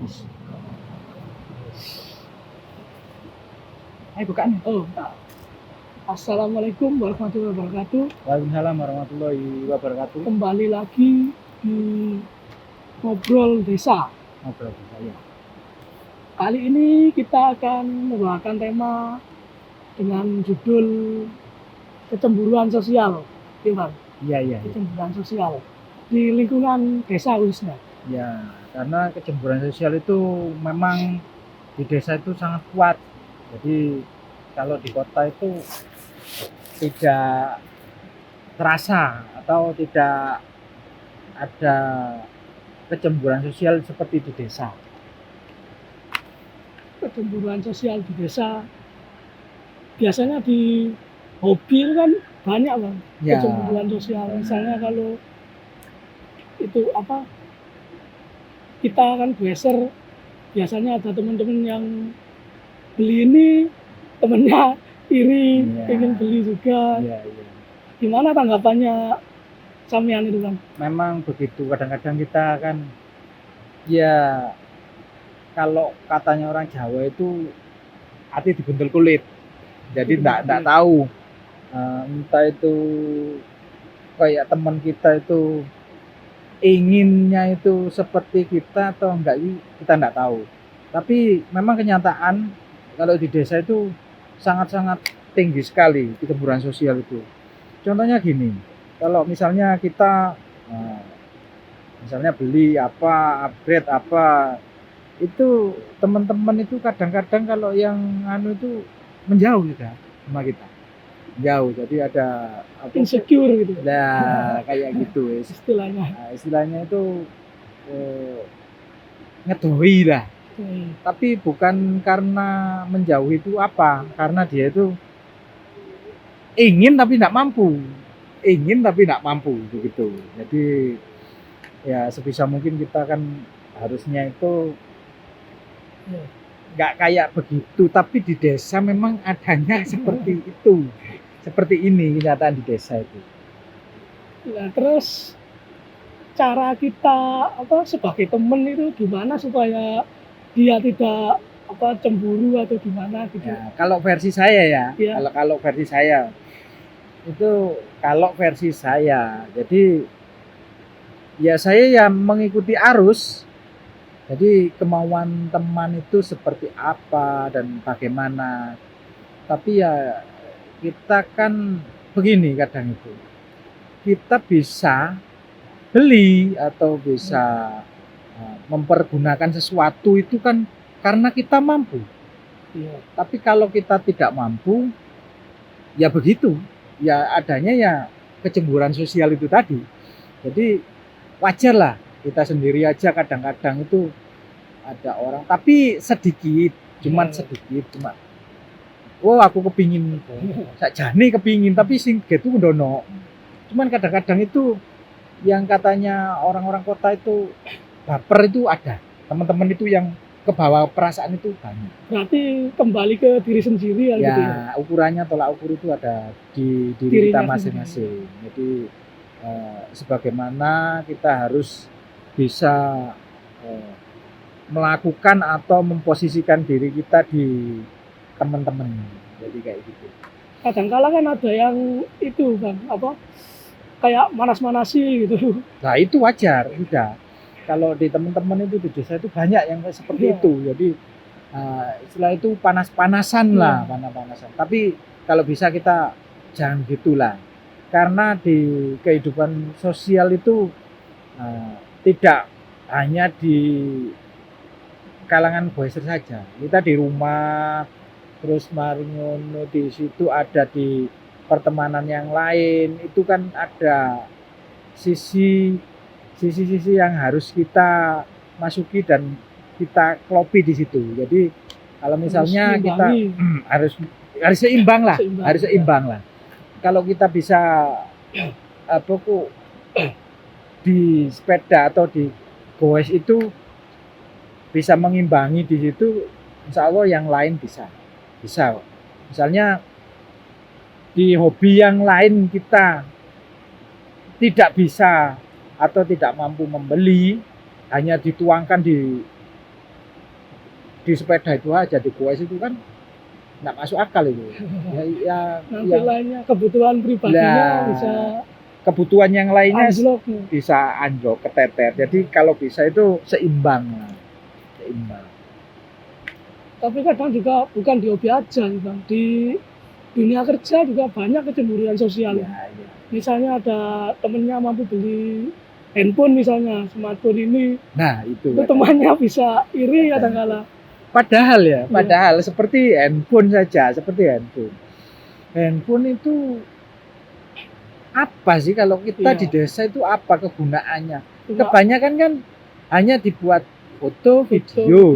Ayo bukaan. Oh, Assalamualaikum warahmatullahi wabarakatuh. Waalaikumsalam warahmatullahi wabarakatuh. Kembali lagi di Ngobrol Desa. Ngobrol desa ya. Kali ini kita akan membawakan tema dengan judul kecemburuan sosial, ya Bang? Iya. Kecemburuan sosial di lingkungan desa khususnya. Ya, karena kecemburuan sosial itu memang di desa itu sangat kuat. Jadi kalau di kota itu tidak terasa atau tidak ada kecemburuan sosial seperti di desa. Kecemburuan sosial di desa biasanya di hobi itu kan banyak Bang. Ya. Kecemburuan sosial. Misalnya kalau itu apa? Kita kan bracer, biasanya ada teman-teman yang beli ini, temennya iri, Iya. pengen beli juga. Iya. Gimana tanggapannya sampean itu Bang? Memang begitu. Kadang-kadang kita kan ya kalau katanya orang Jawa itu hati dibuntel kulit. Jadi enggak tahu entah itu kayak teman kita itu inginnya itu seperti kita atau enggak, kita enggak tahu. Tapi memang kenyataan kalau di desa itu sangat-sangat tinggi sekali kecemburuan sosial itu. Contohnya gini, kalau misalnya kita misalnya beli apa, upgrade apa, itu teman-teman itu kadang-kadang kalau yang itu menjauh juga sama kita. Jauh, jadi ada apa? Insecure gitu. Nah, kayak gitu wis. Istilahnya. Nah, istilahnya itu ngedoi lah. Tapi bukan karena menjauh itu apa, karena dia itu ingin tapi tidak mampu, begitu. Jadi ya sebisa mungkin kita kan harusnya itu nggak kayak begitu, tapi di desa memang adanya seperti itu, seperti ini kenyataan di desa itu. Nah, terus cara kita sebagai temen itu gimana supaya dia tidak cemburu atau gimana gitu? Ya, kalau versi saya ya, Ya. kalau versi saya itu versi saya, jadi ya saya yang mengikuti arus. Jadi kemauan teman itu seperti apa dan bagaimana. Tapi ya kita kan begini kadang itu. Kita bisa beli atau bisa mempergunakan sesuatu itu kan karena kita mampu. Iya. Tapi kalau kita tidak mampu, ya begitu. Ya adanya ya kecemburuan sosial itu tadi. Jadi wajar lah, kita sendiri aja kadang-kadang itu ada orang, tapi sedikit, cuma aku kepingin, sakjane kepingin, tapi sing gitu ndono. Cuman kadang-kadang itu yang katanya orang-orang kota itu baper itu ada, teman-teman itu yang kebawa perasaan itu banyak. Berarti kembali ke diri sendiri ya, gitu ya. Ukurannya tolak ukur itu ada di diri kita Dirinya masing-masing. Jadi sebagaimana kita harus bisa melakukan atau memposisikan diri kita di teman-teman. Jadi kayak gitu. Kadang-kala kan ada yang itu Bang, kayak manas-manasi gitu. Nah itu wajar, udah. Kalau di teman-teman itu di desa itu banyak yang seperti itu. Jadi istilah itu panas-panasan lah, panas-panasan. Tapi kalau bisa kita jangan gitulah. Karena di kehidupan sosial itu tidak hanya di kalangan boyser saja. Kita di rumah, terus maringono di situ ada di pertemanan yang lain, itu kan ada sisi yang harus kita masuki dan kita klopi di situ. Jadi kalau misalnya kita harus seimbang lah, harus seimbang lah. Kalau kita bisa di sepeda atau di goes itu bisa mengimbangi di situ, insya Allah yang lain bisa. Misalnya di hobi yang lain kita tidak bisa atau tidak mampu membeli, hanya dituangkan di di sepeda itu aja di goes itu kan nggak masuk akal itu. Nanti lainnya kebutuhan pribadinya Lah, bisa kebutuhan yang lainnya anjlok. bisa anjlok, keteter. Jadi kalau bisa itu seimbang. Tapi kadang juga bukan di hobi aja, Bang. Di dunia kerja juga banyak kecemburuan sosial. Ya. Misalnya ada temennya mampu beli handphone misalnya, smartphone ini, Nah, itu temannya bisa iri kadang-kala. Padahal seperti handphone saja, handphone itu apa sih kalau kita di desa itu apa kegunaannya? Kebanyakan kan hanya dibuat foto video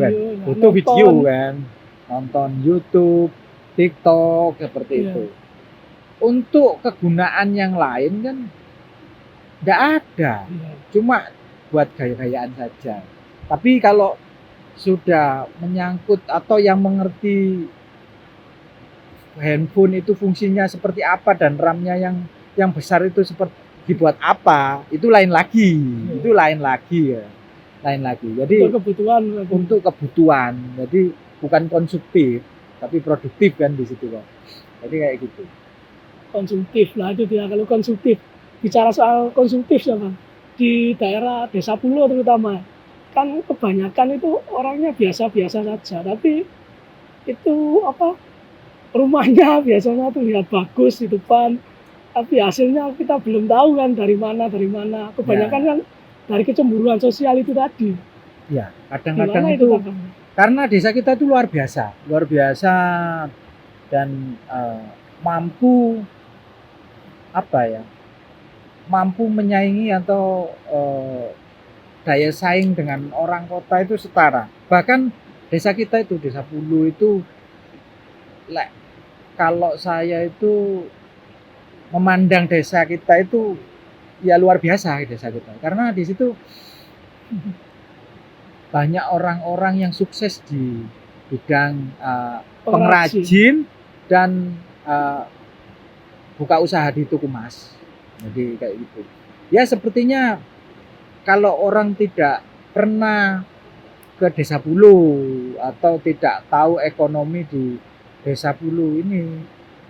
kan, nonton YouTube, TikTok seperti itu. Untuk kegunaan yang lain kan nggak ada, cuma buat gaya-gayaan saja. Tapi kalau sudah menyangkut atau yang mengerti handphone itu fungsinya seperti apa dan RAM-nya yang besar itu seperti dibuat apa, itu lain lagi. Jadi untuk kebutuhan. Jadi bukan konsumtif, tapi produktif kan di situ, Pak. Jadi kayak gitu. Konsumtif lah itu dia. Kalau konsumtif, bicara soal konsumtif ya, Bang. Di daerah Desa Pulo terutama, kan kebanyakan itu orangnya biasa-biasa saja, tapi itu rumahnya biasanya tuh lihat bagus di depan, tapi hasilnya kita belum tahu kan dari mana. Kebanyakan kan dari kecemburuan sosial itu tadi. Ya, kadang-kadang itu karena desa kita itu luar biasa dan mampu menyaingi atau daya saing dengan orang kota itu setara. Bahkan desa kita itu, Desa Pulo itu, kalau saya itu memandang desa kita itu ya luar biasa desa kita. Karena di situ banyak orang-orang yang sukses di bidang pengrajin dan buka usaha di toko emas. Jadi kayak gitu. Ya sepertinya kalau orang tidak pernah ke Desa Pulo atau tidak tahu ekonomi di Desa Pulo ini,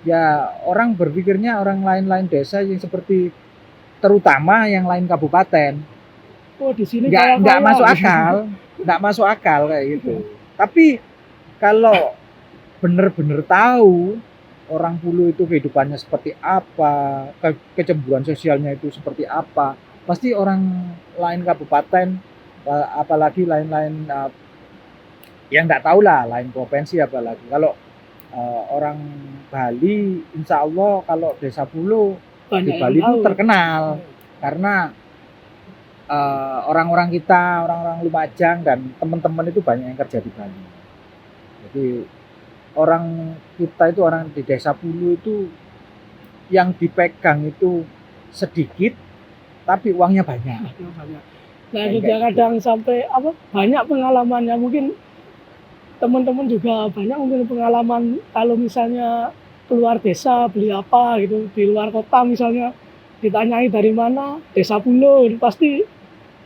ya orang berpikirnya orang lain-lain desa yang seperti terutama yang lain kabupaten. Di sini nggak masuk akal kayak gitu. Tapi kalau benar-benar tahu orang Pulo itu kehidupannya seperti apa, kecemburuan sosialnya itu seperti apa, pasti orang lain kabupaten, apalagi lain-lain yang nggak tahu lah, lain provinsi apalagi. Kalau orang Bali, insya Allah kalau Desa Pulo di Bali itu terkenal karena orang-orang kita, orang-orang Lumajang dan teman-teman itu banyak yang kerja di Bali. Jadi orang kita itu, orang di Desa Pulo itu yang dipegang itu sedikit tapi uangnya banyak. Nah itu kadang sampai banyak pengalamannya. Mungkin teman-teman juga banyak mungkin pengalaman kalau misalnya keluar desa beli apa gitu, di luar kota misalnya ditanyai dari mana, Desa Pulo, pasti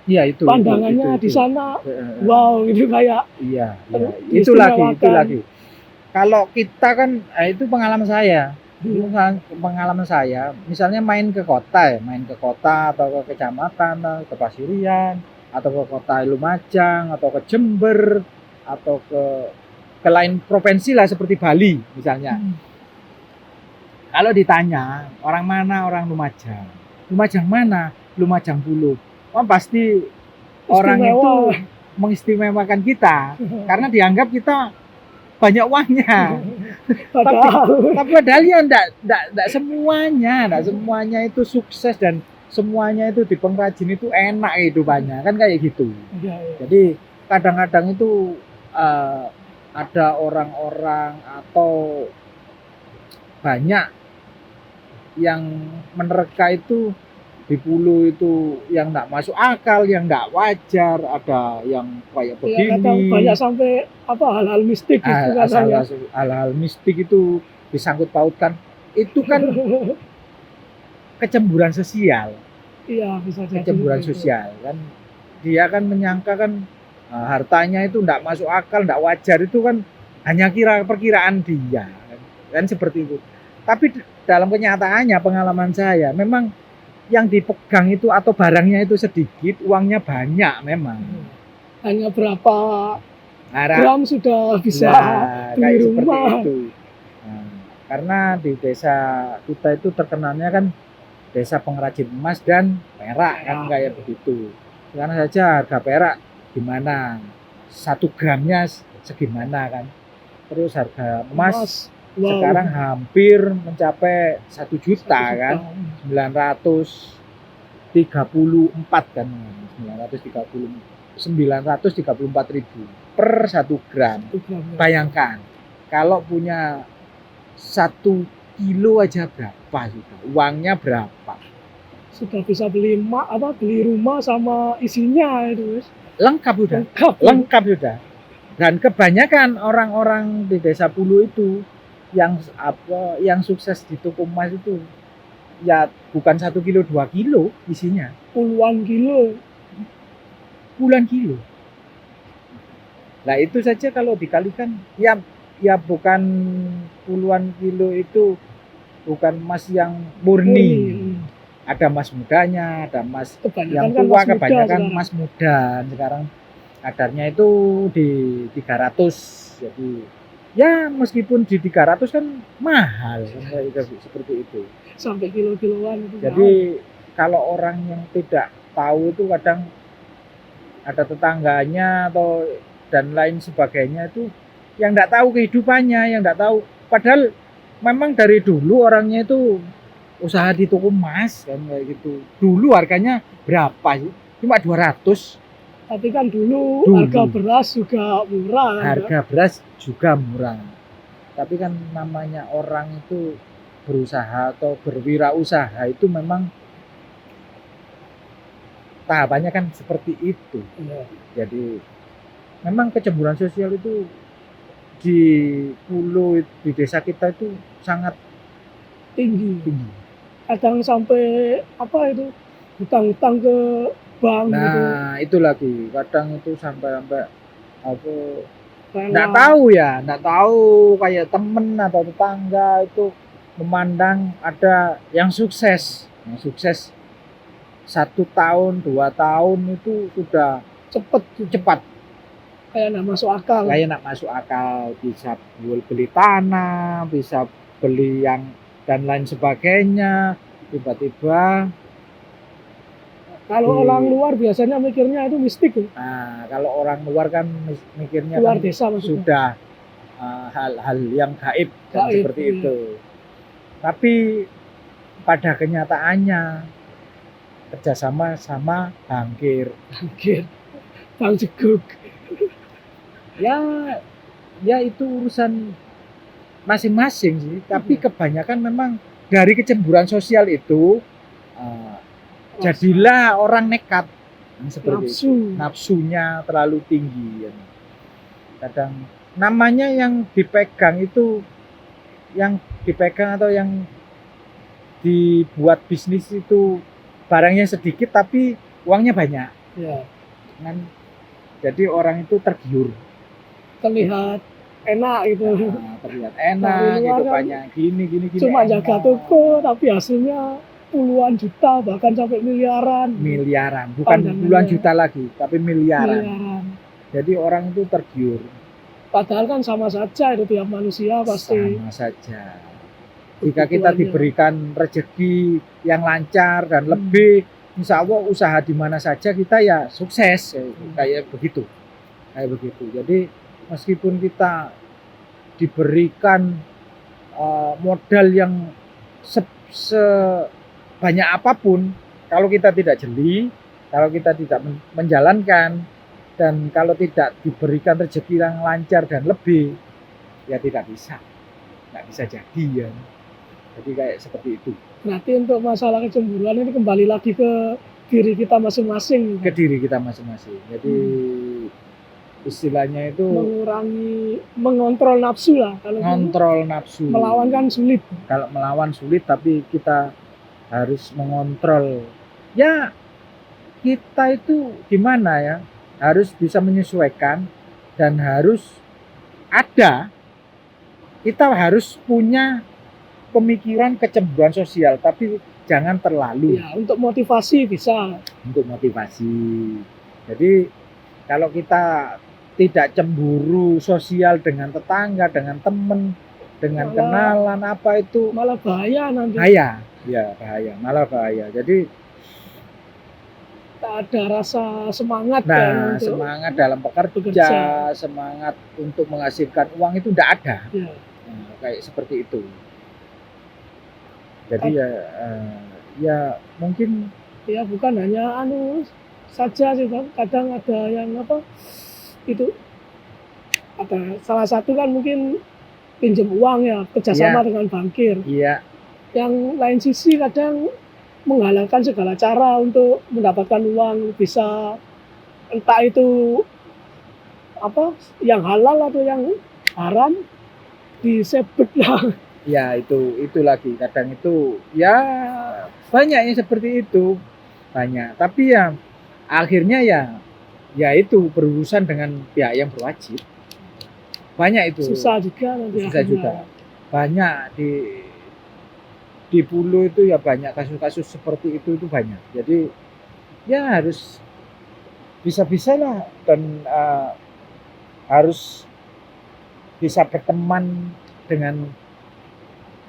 itu pandangannya di sana wow gitu kayak itu lagi. Kalau kita kan itu pengalaman saya. Misalnya main ke kota atau ke kecamatan, ke Pasirian atau ke kota Lumajang atau ke Jember atau ke lain provinsi lah seperti Bali misalnya. Kalau ditanya orang mana, orang Lumajang. Lumajang mana? Lumajang Pulo. Pasti orang itu mengistimewakan kita karena dianggap kita banyak uangnya. Padahal ya enggak semuanya itu sukses dan semuanya itu di pengrajin itu enak hidupannya kan kayak gitu. Jadi kadang-kadang itu ada orang-orang atau banyak yang menerka itu di Pulo itu yang nggak masuk akal, yang nggak wajar, ada yang kayak begini. Banyak sampai hal-hal mistik gitu hal-hal mistik itu disangkut pautkan. Itu kan kecemburuan sosial. Iya, bisa jadi. Kecemburuan sosial kan. Dia kan menyangka kan hartanya itu enggak masuk akal, enggak wajar, itu kan hanya perkiraan dia kan seperti itu. Tapi dalam kenyataannya pengalaman saya memang yang dipegang itu atau barangnya itu sedikit, uangnya banyak memang. Hanya berapa Harap gram sudah bisa kayak beli seperti rumah. itu. Nah, karena di desa kita itu terkenalnya kan desa pengrajin emas dan perak kan kayak begitu. Sekarang saja harga perak gimana? 1 gramnya segimana kan? Terus harga emas Wow, sekarang hampir mencapai 1 juta kan? 934 kan? 934.000 per 1 gram. 1 gram. Bayangkan kalau punya 1 kilo aja berapa sudah? Uangnya berapa? Sudah bisa beli beli rumah sama isinya itu, Mas. Lengkap sudah. Lengkap sudah. Dan kebanyakan orang-orang di Desa Pulu itu yang sukses di toko emas itu ya bukan 1 kilo 2 kilo isinya, Puluhan kilo. puluhan kilo. Nah itu saja kalau dikalikan ya bukan puluhan kilo, itu bukan emas yang murni. Ada emas mudanya, ada emas yang tua, kebanyakan emas muda. Sekarang kadarnya itu di 300. Jadi ya meskipun di 300 kan mahal kan, seperti itu. Sampai kilo-kiloan itu. Jadi kalau orang yang tidak tahu itu kadang ada tetangganya atau dan lain sebagainya itu yang enggak tahu kehidupannya, yang enggak tahu. Padahal memang dari dulu orangnya itu usaha di toko emas kan kayak gitu. Dulu harganya berapa sih? Cuma 200. Tapi kan dulu harga beras juga murah kan. Harga beras juga murah. Tapi kan namanya orang itu berusaha atau berwirausaha itu memang tahapannya kan seperti itu. Ya. Jadi memang kecemburuan sosial itu di pulau di desa kita itu sangat tinggi. Kadang sampai hutang-hutang ke bank gitu. Nah, itu lagi. Kadang itu sampai enggak tahu kayak temen atau tetangga itu memandang ada yang sukses. Yang sukses 1 tahun, 2 tahun itu sudah cepat. Kayak enggak masuk akal. Bisa beli tanah, bisa beli yang dan lain sebagainya. Tiba-tiba kalau orang luar biasanya mikirnya itu mistik. Nah, kalau orang luar kan mikirnya luar kan desa sudah hal-hal yang gaib kan seperti itu. Tapi pada kenyataannya kerjasama sama bangkir, bang jeguk. Ya itu urusan masing-masing sih. Tapi kebanyakan memang dari kecemburuan sosial itu jadilah orang nekat seperti itu. Nafsunya terlalu tinggi. Kadang namanya yang dipegang atau yang dibuat bisnis itu barangnya sedikit tapi uangnya banyak. Ya. Kan? Jadi orang itu tergiur. Terlihat enak gitu. Terlihat enak gitu kan, banyak gini. Cuma jaga toko tapi hasilnya puluhan juta bahkan sampai miliaran, bukan puluhan juta lagi tapi miliaran. Jadi orang itu tergiur, padahal kan sama saja itu tiap manusia pasti sama saja. Jika kita diberikan rezeki yang lancar dan lebih, insya Allah usaha di mana saja kita ya sukses kayak begitu. Jadi meskipun kita diberikan modal yang sebanyak apapun, kalau kita tidak jeli, kalau kita tidak menjalankan, dan kalau tidak diberikan rezeki yang lancar dan lebih, ya nggak bisa jadi ya. Jadi kayak seperti itu. Berarti untuk masalah kecemburuan ini kembali lagi ke diri kita masing-masing. Jadi istilahnya itu mengontrol nafsu lah. Kalau mengontrol nafsu. Melawan kan sulit. Kalau melawan sulit, tapi kita harus mengontrol. Ya kita itu gimana ya? harus bisa menyesuaikan dan harus ada, kita harus punya pemikiran kecemburuan sosial, tapi jangan terlalu Ya, untuk motivasi bisa. untuk motivasi. Jadi kalau kita tidak cemburu sosial dengan tetangga, dengan teman, dengan Malah- kenalan apa itu Malah bahaya nanti. bahaya, ya bahaya, malah bahaya. Jadi Tak ada rasa semangat kan nah untuk semangat dalam bekerja, bekerja. semangat untuk menghasilkan uang itu tidak ada. Ya, Nah, kayak seperti itu. Jadi ya mungkin ya bukan hanya anu saja sih Bang. Kadang ada yang apa itu ada salah satu kan mungkin pinjam uang ya kerjasama dengan bankir. iya Yang lain sisi kadang menghalalkan segala cara untuk mendapatkan uang, bisa entah itu apa yang halal atau yang haram disebut lah. ya itu lagi kadang itu ya banyak yang seperti itu banyak. Tapi ya akhirnya ya itu berurusan dengan pihak yang berwajib. Banyak itu. Susah juga nanti Susah akhirnya. juga. Banyak di Pulau itu ya banyak kasus-kasus seperti itu banyak. Jadi ya harus bisa-bisa lah dan harus bisa berteman dengan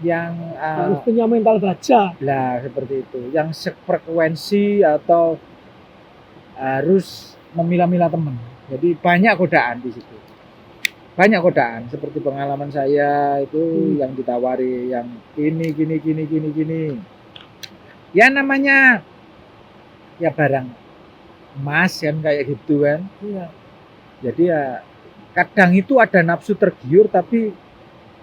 yang Harus punya mental baja. lah seperti itu, yang sefrekuensi atau harus memilah-milah teman. Jadi banyak godaan di situ. Banyak godaan seperti pengalaman saya itu yang ditawari yang gini. Ya namanya ya barang emas kan kayak gitu kan. Iya. Jadi ya kadang itu ada nafsu tergiur, tapi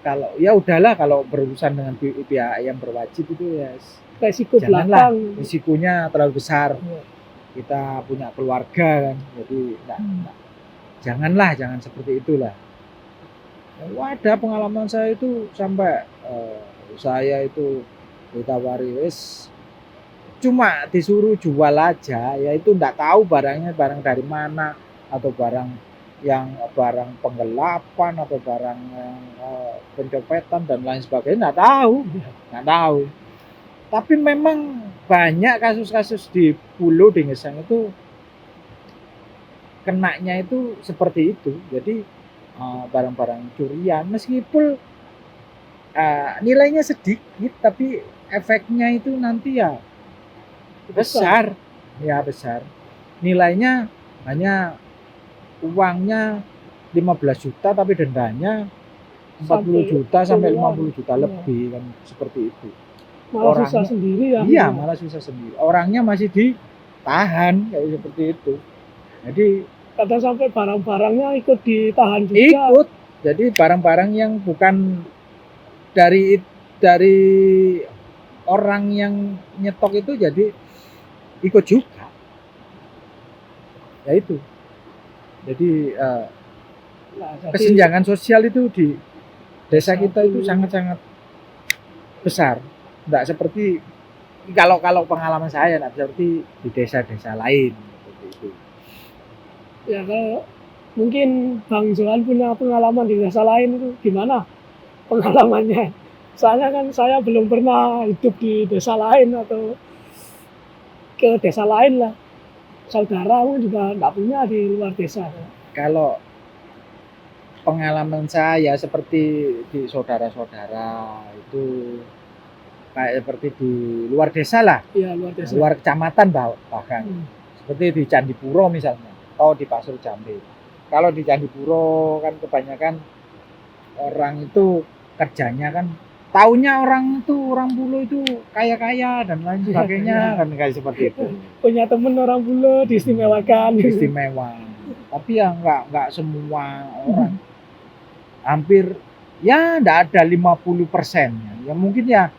kalau ya udahlah kalau berurusan dengan pihak yang berwajib itu ya Resiko janganlah, belakang. risikonya terlalu besar. Iya. Kita punya keluarga kan, jadi jangan seperti itulah. Ada pengalaman saya itu sampai saya itu ditawari wis cuma disuruh jual aja, ya itu enggak tahu barangnya barang dari mana atau barang penggelapan atau barang yang pencopetan dan lain sebagainya, enggak tahu. Tapi memang banyak kasus-kasus di Pulau di Ngeseng itu kenanya itu seperti itu. Jadi barang-barang curian meskipun nilainya sedikit tapi efeknya itu nanti ya besar. Nilainya hanya uangnya 15 juta tapi dendanya 40 juta sampai 50 juta lebih kan seperti itu. Malah susah sendiri ya. Iya, malah susah sendiri. Orangnya masih ditahan kayak seperti itu. Jadi kadang sampai barang-barangnya ikut ditahan juga. Ikut. Jadi barang-barang yang bukan dari orang yang nyetok itu jadi ikut juga. Ya itu. Jadi kesenjangan sosial itu di desa kita itu sangat-sangat besar. Enggak seperti kalau pengalaman saya enggak seperti di desa-desa lain seperti itu. Ya kalau mungkin Bang Johan punya pengalaman di desa lain itu gimana pengalamannya? Soalnya kan saya belum pernah hidup di desa lain atau ke desa lain lah. Saudara juga enggak punya di luar desa. Kalau pengalaman saya seperti di saudara-saudara itu kayak seperti di luar desa lah. Iya, luar desa. Luar kecamatan bahkan. Seperti di Candipuro misalnya atau di Pasir Jambe. Kalau di Candipuro kan kebanyakan orang itu kerjanya kan taunya orang Pulau itu kaya-kaya dan lain sebagainya kan kayak seperti itu. Punya temen orang Pulau diistimewakan. Istimewa. Tapi ya enggak semua orang. Hampir ya enggak ada 50%. Ya mungkin ya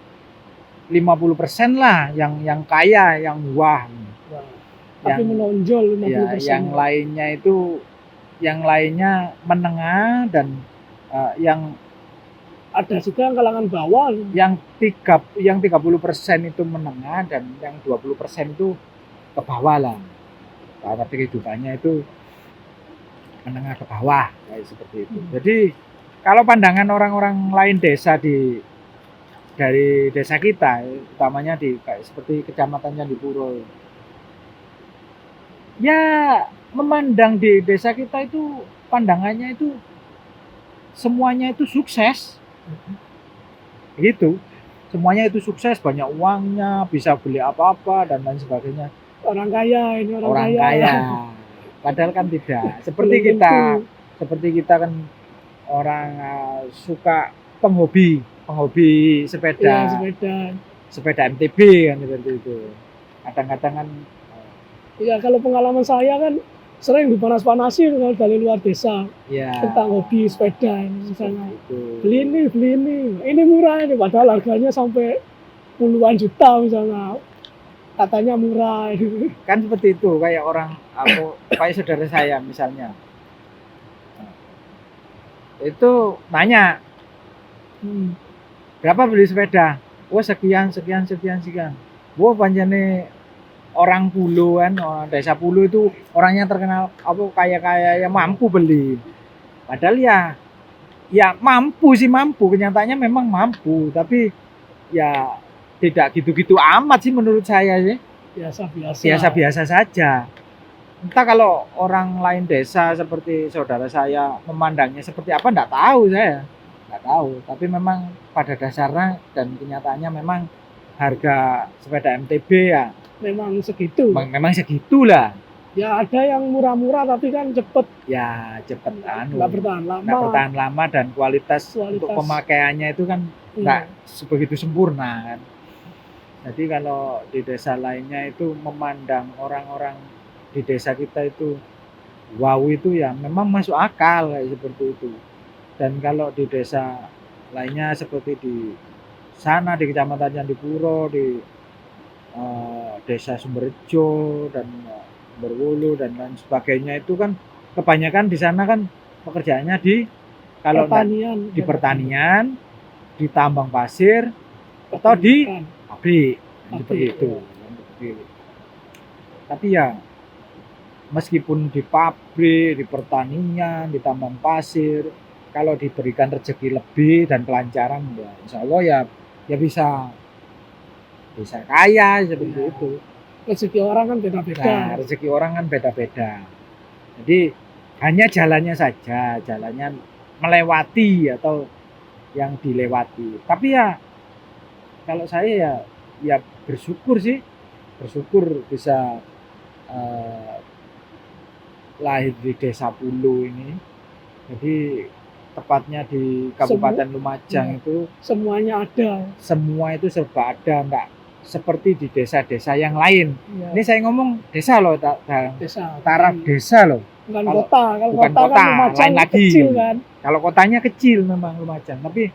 50% lah yang kaya, yang wah. Tapi menonjol 50%. Yang lainnya menengah dan yang ada juga yang kalangan bawah. Yang 30% itu menengah dan yang 20% itu ke bawah lah. Karena kehidupannya itu menengah ke bawah kayak seperti itu. Jadi kalau pandangan orang-orang lain desa dari desa kita, utamanya di kayak seperti kecamatan Candipuro, ya memandang di desa kita itu pandangannya itu semuanya itu sukses, gitu. Semuanya itu sukses, banyak uangnya, bisa beli apa-apa dan lain sebagainya. Orang kaya ini orang, Orang kaya. kaya. Padahal kan tidak. Seperti Belum kita, tentu. seperti kita kan orang suka penghobi Ya, sepeda, sepeda. sepeda MTB kan seperti itu. Kadang-kadang kan Ya kalau pengalaman saya kan sering dipanas-panasi kalau dari luar desa ya tentang hobi sepeda ini misalnya. itu. Beli ini murah ini, padahal harganya sampai puluhan juta misalnya. Katanya murah gitu. Kan seperti itu kayak orang kayak saudara saya misalnya. Itu nanya, berapa beli sepeda? Wah sekian. Wah panjane orang Pulo kan, orang desa Pulo itu orangnya terkenal kaya yang mampu beli. Padahal ya mampu, kenyataannya memang mampu, tapi ya tidak gitu-gitu amat sih menurut saya sih. Biasa-biasa saja. Entah kalau orang lain desa seperti saudara saya memandangnya seperti apa, enggak tahu saya. Enggak tahu, tapi memang pada dasarnya dan kenyataannya memang harga sepeda MTB ya Memang segitu. memang segitulah. Ya ada yang murah-murah tapi kan cepet. Ya cepet Nggak bertahan lama. nggak bertahan lama dan kualitas untuk pemakaiannya itu kan nggak sebegitu sempurna kan. Jadi kalau di desa lainnya itu memandang orang-orang di desa kita itu wow itu ya memang masuk akal kayak seperti itu. Dan kalau di desa lainnya seperti di sana di Kecamatan Candipuro, di Desa Sumberjo dan Berwulu dan lain sebagainya itu kan kebanyakan di sana kan pekerjaannya di pertanian, di tambang pasir atau di pabrik seperti itu. Tapi ya meskipun di pabrik, di pertanian, di tambang pasir, kalau diberikan rezeki lebih dan kelancaran ya insya Allah ya bisa kaya seperti itu. Rezeki orang kan beda-beda. Nah, rezeki orang kan beda-beda. Jadi hanya jalannya saja, jalannya melewati atau yang dilewati. Tapi ya kalau saya ya bersyukur sih, bersyukur bisa lahir di Desa Pulo ini. Jadi tepatnya di Kabupaten Lumajang itu semuanya ada. Semua itu serba ada, enggak seperti di desa-desa yang lain. Ya. Ini saya ngomong desa loh, taraf desa loh. Bukan kota, kalau bukan kota kan Lumajang lain lagi. Kecil kan. Kalau kotanya kecil memang Lumajang, tapi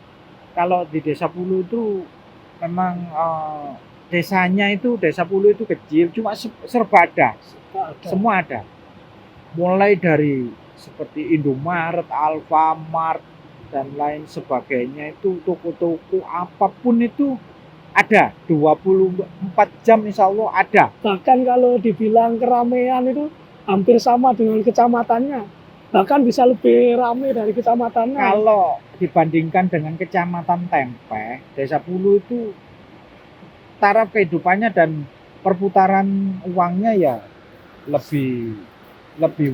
kalau di Desa Pulo itu memang desanya itu Desa Pulo itu kecil, cuma serba ada. Semua ada. Mulai dari seperti Indomaret, Alfamart dan lain sebagainya itu toko-toko apapun itu ada 24 jam insya Allah ada. Bahkan kalau dibilang keramaian itu hampir sama dengan kecamatannya. Bahkan bisa lebih ramai dari kecamatannya. Kalau dibandingkan dengan Kecamatan Tempeh, Desa Pulo itu taraf kehidupannya dan perputaran uangnya ya lebih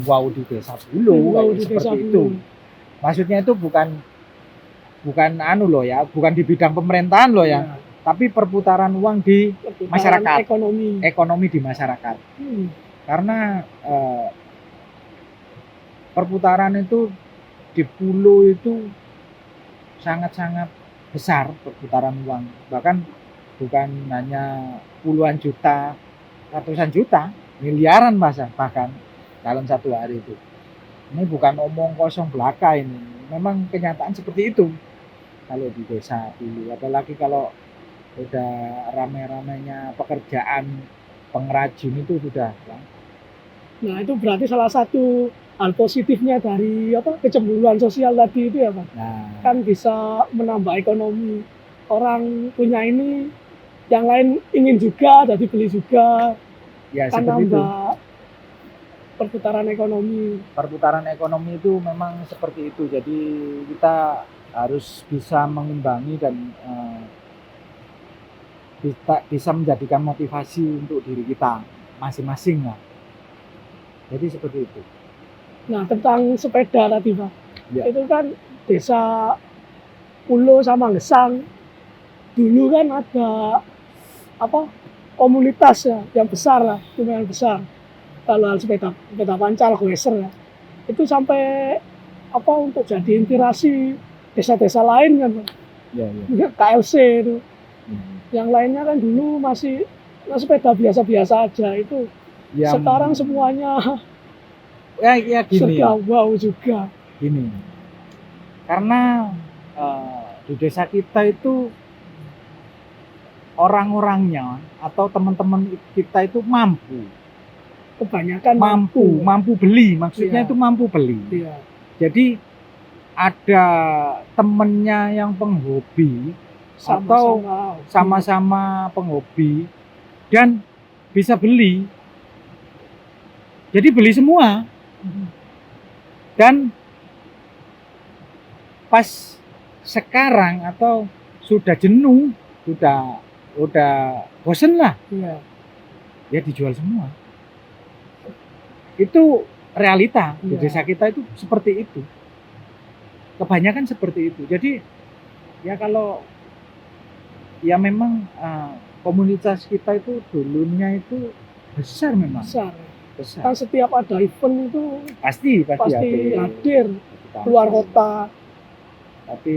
wow di Desa Pulo seperti itu. Maksudnya itu bukan anu loh ya, bukan di bidang pemerintahan loh ya. Tapi perputaran uang di masyarakat, ekonomi di masyarakat. Karena perputaran itu di Pulo itu sangat-sangat besar perputaran uang. Bahkan bukan hanya puluhan juta, ratusan juta, miliaran bahkan dalam satu hari itu. Ini bukan omong kosong belaka ini. Memang kenyataan seperti itu. Kalau di desa dulu, apalagi kalau udah rame-ramenya pekerjaan pengrajin itu sudah. Nah itu berarti salah satu hal positifnya dari kecemburuan sosial tadi itu ya Pak. Nah, kan bisa menambah ekonomi. Orang punya ini, yang lain ingin juga, jadi beli juga. Ya kan seperti nambah itu. perputaran ekonomi. Perputaran ekonomi itu memang seperti itu. Jadi kita harus bisa mengimbangi dan bisa menjadikan motivasi untuk diri kita masing-masing lah. Jadi seperti itu. Nah, tentang sepeda tadi, Pak. Ya. Itu kan desa Pulo sama Gesang. Dulu kan ada komunitas ya, yang besar lah, lumayan besar. Kalau hal sepeda pancal, goeser ya. Itu sampai untuk jadi inspirasi desa-desa lain kan, Pak. Ya, ya. KLC itu. Yang lainnya kan dulu masih sepeda biasa-biasa aja itu. Sekarang semuanya ya gini. serba wow juga. Gini. Karena di desa kita itu orang-orangnya atau teman-teman kita itu mampu. Kebanyakan mampu beli, maksudnya Iya. itu mampu beli. Iya. Jadi ada temennya yang penghobi atau sama-sama penghobi dan bisa beli. Jadi beli semua. Dan pas sekarang atau sudah jenuh, udah bosen lah, Iya. ya dijual semua. Itu realita di Iya. desa kita itu seperti itu. Kebanyakan seperti itu. Jadi ya kalau ya memang komunitas kita itu dulunya itu besar memang. Besar. Besar. Kan setiap ada event itu Pasti hadir keluar kota. Tapi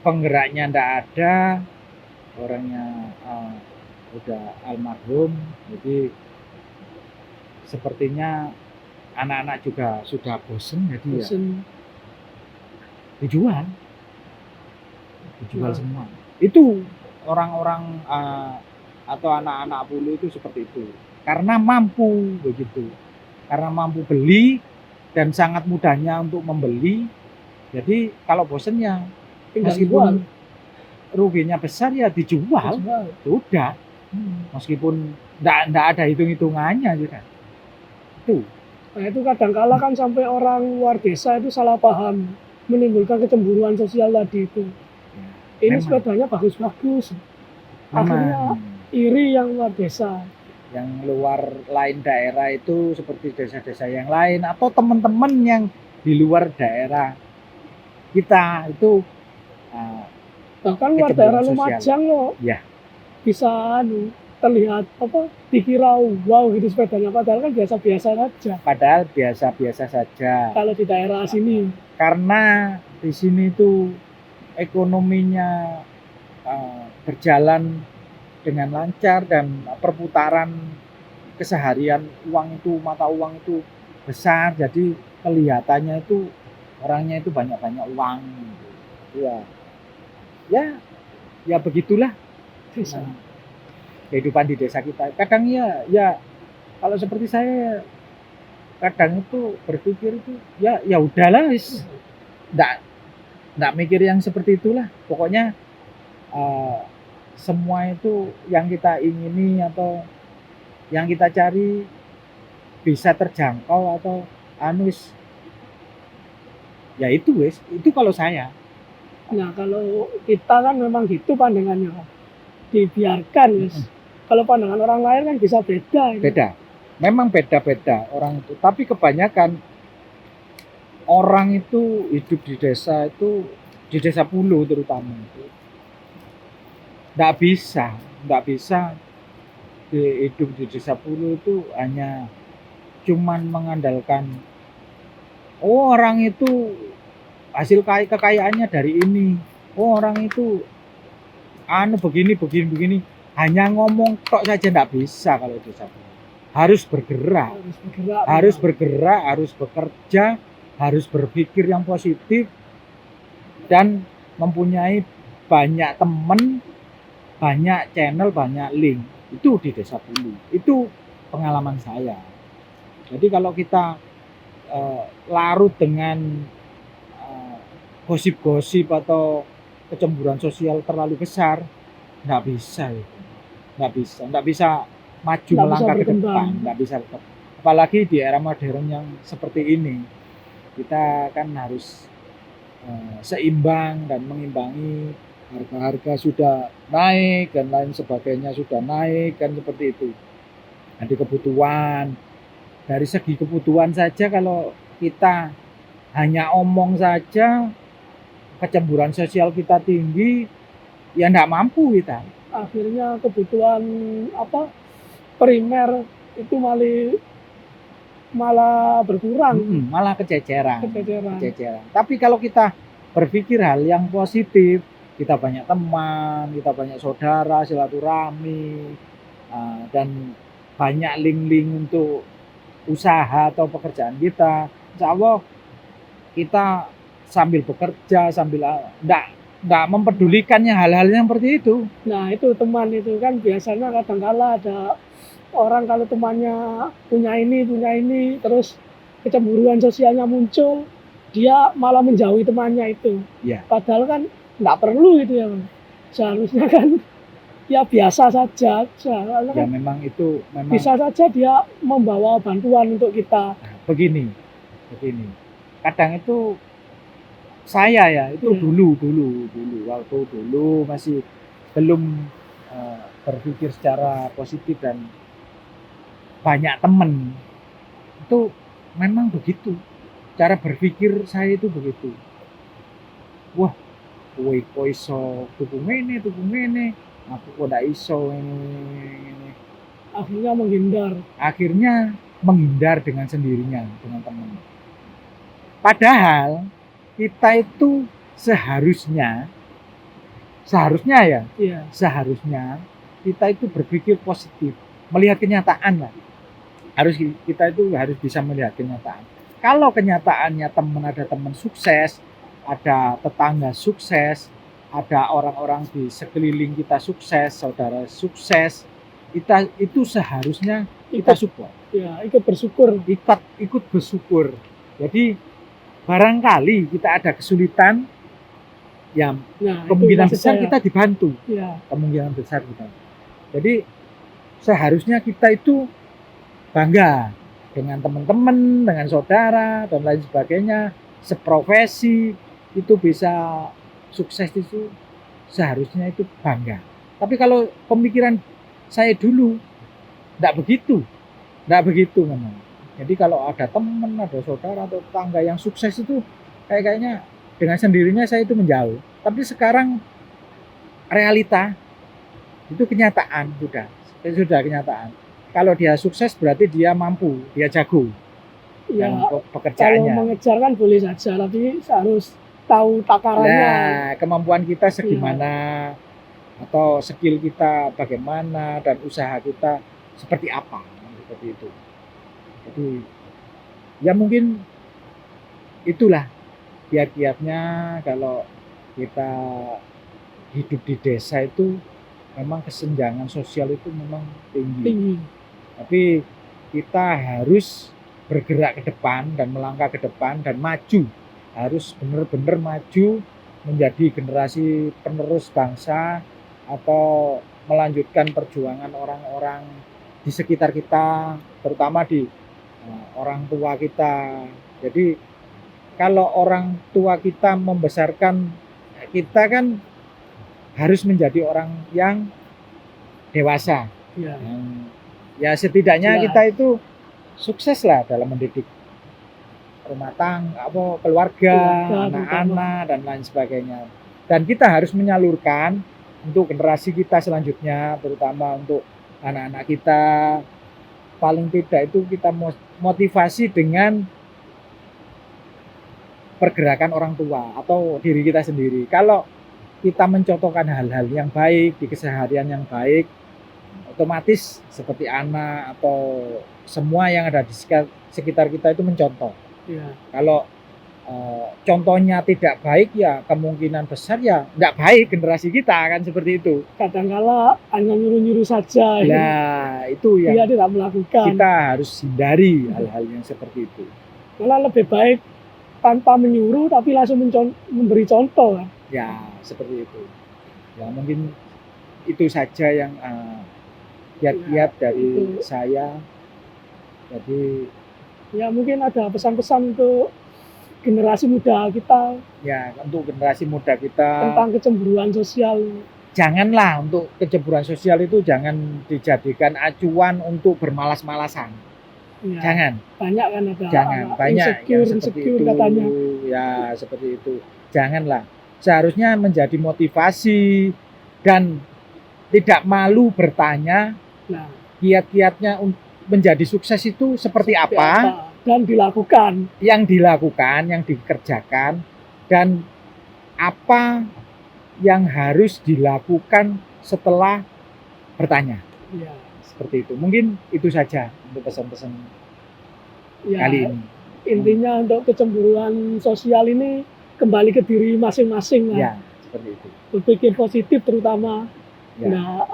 penggeraknya ndak ada, orangnya udah almarhum, jadi sepertinya anak-anak juga sudah bosen, jadi ya dijual Nah. semua. Itu orang-orang atau anak-anak Pulo itu seperti itu, karena mampu begitu, karena mampu beli dan sangat mudahnya untuk membeli. Jadi kalau bosen ya meskipun ruginya besar ya dijual. Sudah. Meskipun enggak ada hitung-hitungannya juga. Tuh. Nah, itu kadang-kala kan sampai orang luar desa itu salah paham, menimbulkan kecemburuan sosial tadi itu. Ini sepedanya bagus-bagus. Akhirnya iri yang luar desa. Yang luar lain daerah itu seperti desa-desa yang lain atau teman-teman yang di luar daerah kita itu bahkan luar daerah Lumajang loh ya. Bisa terlihat dikira wow gitu sepedanya, padahal kan biasa-biasa saja kalau di daerah sini, karena di sini tuh ekonominya berjalan dengan lancar dan perputaran keseharian mata uang itu besar, jadi kelihatannya itu orangnya itu banyak uang gitu. Ya begitulah kehidupan di desa kita. Kadang ya kalau seperti saya kadang itu berpikir itu ya udahlah, enggak mikir yang seperti itulah. Pokoknya semua itu yang kita ingini atau yang kita cari bisa terjangkau atau ya itu kalau saya. Nah, kalau kita kan memang gitu pandangannya, dibiarkan Kalau pandangan orang lain kan bisa beda. Beda, memang beda-beda orang itu. Tapi kebanyakan orang itu hidup di desa itu, di desa Pulo terutama itu, nggak bisa hidup di desa Pulo itu hanya cuman mengandalkan orang itu hasil kekayaannya dari ini, orang itu begini, hanya ngomong tok saja nggak bisa. Kalau desa Pulo harus bergerak, harus bekerja, harus berpikir yang positif dan mempunyai banyak teman, banyak channel, banyak link. Itu di desa Pulo, itu pengalaman saya. Jadi kalau kita larut dengan gosip-gosip atau kecemburuan sosial terlalu besar, nggak bisa maju Nggak bisa melangkah ke berkembang. depan, nggak bisa berkembang. Apalagi di era modern yang seperti ini, kita kan harus seimbang dan mengimbangi, harga-harga sudah naik dan lain sebagainya sudah naik kan seperti itu. Jadi kebutuhan, dari segi kebutuhan saja kalau kita hanya omong saja, kecemburuan sosial kita tinggi, ya nggak mampu kita. Akhirnya kebutuhan apa primer itu malah berkurang, Malah kececeran. kececeran. Tapi kalau kita berpikir hal yang positif, kita banyak teman, kita banyak saudara, silaturahmi, dan banyak link-link untuk usaha atau pekerjaan kita. Insya Allah kita sambil bekerja, sambil enggak mempedulikannya hal-hal yang seperti itu. Nah itu teman itu kan biasanya kadang-kala ada orang kalau temannya punya ini, terus kecemburuan sosialnya muncul, dia malah menjauhi temannya itu. Ya. Padahal kan nggak perlu gitu ya, Bang. Seharusnya kan ya biasa saja. Soalnya Ya kan memang itu bisa saja dia membawa bantuan untuk kita. begini. Kadang itu saya ya itu dulu waktu dulu masih belum berpikir secara positif dan banyak temen itu memang begitu cara berpikir saya itu begitu. Wah, kowe kok iso tuku ngene aku kok ndak iso ini. Akhirnya menghindar dengan sendirinya dengan teman. Padahal kita itu seharusnya kita itu berpikir positif, melihat kenyataan lah. Kita itu harus bisa melihat kenyataan. Kalau kenyataannya ada teman sukses, ada tetangga sukses, ada orang-orang di sekeliling kita sukses, saudara sukses, itu seharusnya kita support. Ya, ikut bersyukur. Jadi barangkali kita ada kesulitan, ya kemungkinan besar kita dibantu. Ya. Kemungkinan besar kita. Jadi seharusnya kita itu bangga dengan teman-teman, dengan saudara dan lain sebagainya, seprofesi itu bisa sukses itu seharusnya itu bangga. Tapi kalau pemikiran saya dulu enggak begitu memang. Jadi kalau ada teman, ada saudara atau tetangga yang sukses itu kayaknya dengan sendirinya saya itu menjauh. Tapi sekarang realita itu kenyataan sudah kenyataan. Kalau dia sukses berarti dia mampu, dia jago. Ya, pekerjaannya. Kalau mengejar kan boleh saja, tapi harus tahu takarannya. Nah, kemampuan kita segimana, atau skill kita bagaimana, dan usaha kita seperti apa, seperti itu. Jadi, ya mungkin itulah kiat-kiatnya kalau kita hidup di desa itu memang kesenjangan sosial itu memang tinggi. Tapi kita harus bergerak ke depan dan melangkah ke depan dan maju. Harus benar-benar maju menjadi generasi penerus bangsa atau melanjutkan perjuangan orang-orang di sekitar kita, terutama di orang tua kita. Jadi kalau orang tua kita membesarkan kita kan harus menjadi orang yang dewasa. Ya setidaknya kita itu sukses lah dalam mendidik rumah tangga, keluarga, anak-anak dan lain sebagainya. Dan kita harus menyalurkan untuk generasi kita selanjutnya, terutama untuk anak-anak kita. Paling tidak itu kita motivasi dengan pergerakan orang tua atau diri kita sendiri. Kalau kita mencontohkan hal-hal yang baik di keseharian yang baik, otomatis seperti anak atau semua yang ada di sekitar kita itu mencontoh. Kalau contohnya tidak baik ya kemungkinan besar ya tidak baik generasi kita kan seperti itu. Kadang-kala hanya nyuruh-nyuruh saja. Nah itu yang dia tidak melakukan. Kita harus hindari hal-hal yang seperti itu. Malah lebih baik tanpa menyuruh tapi langsung memberi contoh kan. Ya seperti itu. Ya mungkin itu saja yang kiat-kiat dari itu. saya. Jadi Ya mungkin ada pesan-pesan untuk generasi muda kita ya untuk generasi muda kita, tentang kecemburuan sosial. janganlah untuk kecemburuan sosial itu jangan dijadikan acuan untuk bermalas-malasan. Ya, Jangan. banyak kan ada Jangan, anak banyak yang seperti insecure itu. katanya. Ya, seperti itu. Janganlah. Seharusnya menjadi motivasi dan tidak malu bertanya Nah, kiat-kiatnya menjadi sukses itu seperti apa dan dilakukan. yang dilakukan, yang dikerjakan, dan apa yang harus dilakukan setelah bertanya. Ya, Seperti itu. Mungkin itu saja untuk pesan-pesan ya, kali ini. intinya untuk kecemburuan sosial ini kembali ke diri masing-masing lah. Ya, seperti itu. Berpikir positif terutama. Ya. Nah,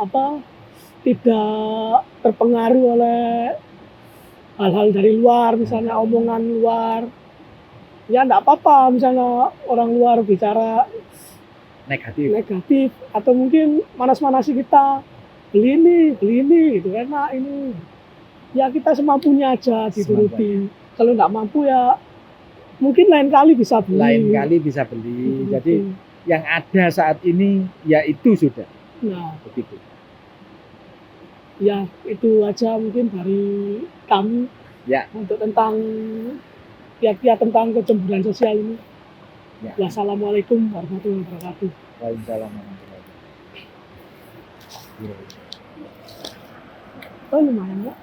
tidak terpengaruh oleh hal-hal dari luar, misalnya omongan luar. Ya enggak apa-apa misalnya orang luar bicara negatif atau mungkin manas-manasi kita, beli ini gitu, enak ini. Ya kita semampunya aja dituruti. Kalau enggak mampu ya mungkin lain kali bisa beli. Lain kali bisa beli. Jadi yang ada saat ini ya itu sudah. Nah, begitu. Ya itu aja mungkin dari kami. Ya. Untuk tentang kiat-kiat tentang kecemburuan sosial ini. Ya. Wassalamualaikum warahmatullahi wabarakatuh. Waalaikumsalam warahmatullahi wabarakatuh. Oh lumayan ya.